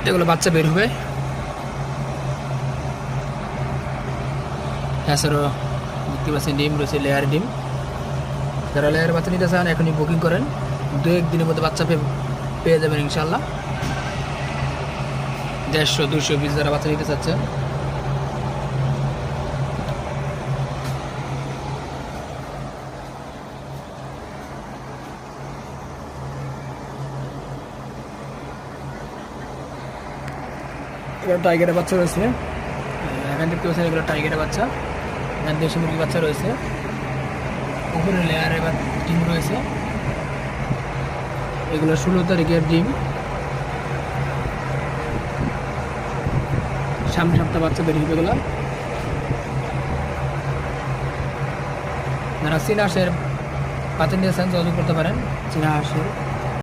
এগুলো বাচ্চা বের হবে। এছাড়াও দেখতে পাচ্ছেন ডিম রয়েছে, লেয়ার ডিম। যারা লেয়ার বাচ্চা নিতে চান এখনই বুকিং করেন, 2-1 দিনের মধ্যে বাচ্চা পেয়ে যাবেন ইনশাল্লাহ। 150-200 পিস যারা বাচ্চা নিতে চাচ্ছেন। এবার টাইগারের বাচ্চা রয়েছে, এখান দেখতে পাচ্ছেন এগুলো টাইগারের বাচ্চা। এখানে দেশি মুরগির বাচ্চা রয়েছে, উপরে লেয়ারে ডিম রয়েছে। এগুলো 16 তারিখের ডিম, সামনে সপ্তাহ বাচ্চা বের হবে এগুলো। যারা চীনা হাঁসের বাচ্চা নিয়েছেন যোগাযোগ করতে পারেন। চীনা হাঁসের